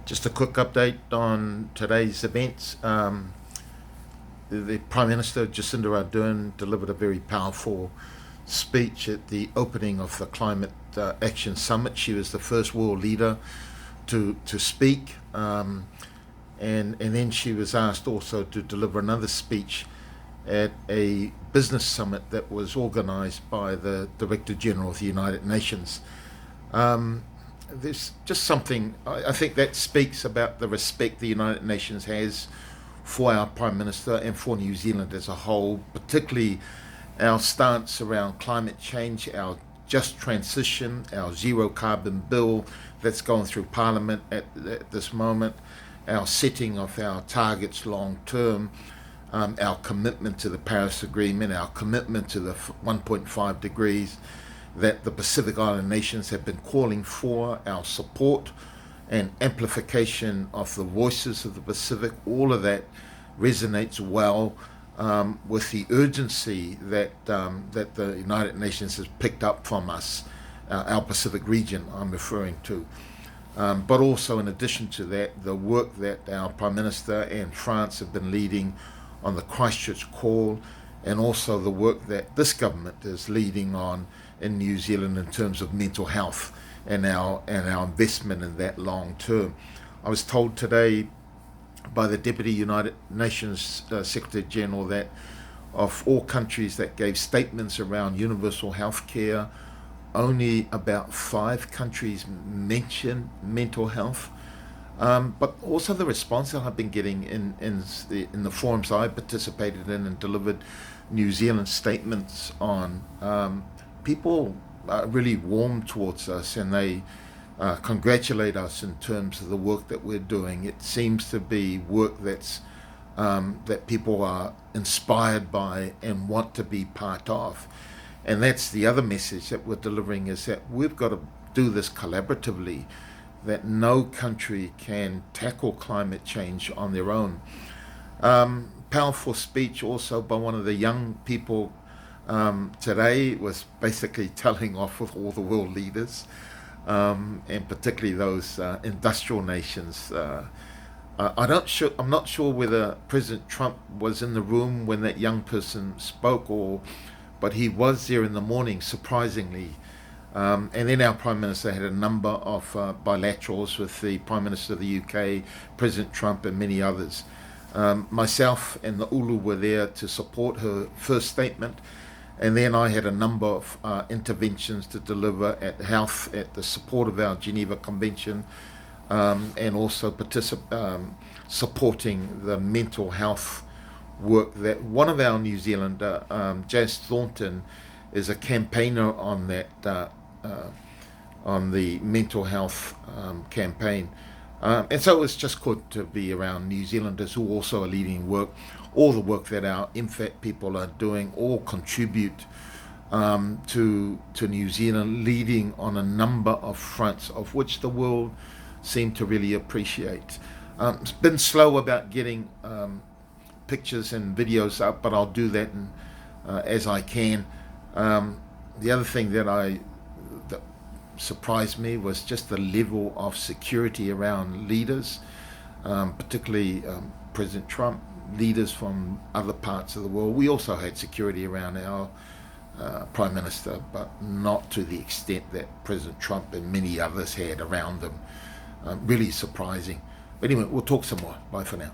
Just a quick update on today's events. The Prime Minister Jacinda Ardern delivered a very powerful speech at the opening of the Climate Action Summit. She was the first world leader to speak, and then she was asked also to deliver another speech at a business summit that was organised by the Director General of the United Nations. There's just something I think that speaks about the respect the United Nations has for our Prime Minister and for New Zealand as a whole, particularly our stance around climate change, our just transition, our zero carbon bill that's going through Parliament at this moment, our setting of our targets long term, our commitment to the Paris Agreement, our commitment to the 1.5 degrees that the Pacific Island nations have been calling for, our support and amplification of the voices of the Pacific. All of that resonates well with the urgency that the United Nations has picked up from us, our Pacific region I'm referring to. But also, in addition to that, the work that our Prime Minister and France have been leading on the Christchurch call, and also the work that this government is leading on in New Zealand in terms of mental health and our investment in that long term. I was told today by the Deputy United Nations Secretary General that of all countries that gave statements around universal health care, only about 5 countries mentioned mental health. But also the response that I've been getting in the forums I participated in and delivered New Zealand statements on, people are really warm towards us, and they congratulate us in terms of the work that we're doing. It seems to be work that people are inspired by and want to be part of. And that's the other message that we're delivering, is that we've got to do this collaboratively, that no country can tackle climate change on their own. Powerful speech also by one of the young people today, was basically telling off with all the world leaders, and particularly those industrial nations. I'm not sure whether President Trump was in the room when that young person spoke, but he was there in the morning, surprisingly. And then our Prime Minister had a number of bilaterals with the Prime Minister of the UK, President Trump, and many others. Myself and the Ulu were there to support her first statement, and then I had a number of interventions to deliver at health, at the support of our Geneva Convention, and also supporting the mental health work that one of our New Zealander, Jazz Thornton, is a campaigner on that, on the mental health campaign. And so it's just good to be around New Zealanders who also are leading work. All the work that our MFAT people are doing all contribute to New Zealand leading on a number of fronts, of which the world seem to really appreciate. It's been slow about getting pictures and videos up, but I'll do that as I can. The other thing that surprised me was just the level of security around leaders, particularly President Trump, leaders from other parts of the world. We also had security around our Prime Minister, but not to the extent that President Trump and many others had around them. Really surprising. But anyway, we'll talk some more. Bye for now.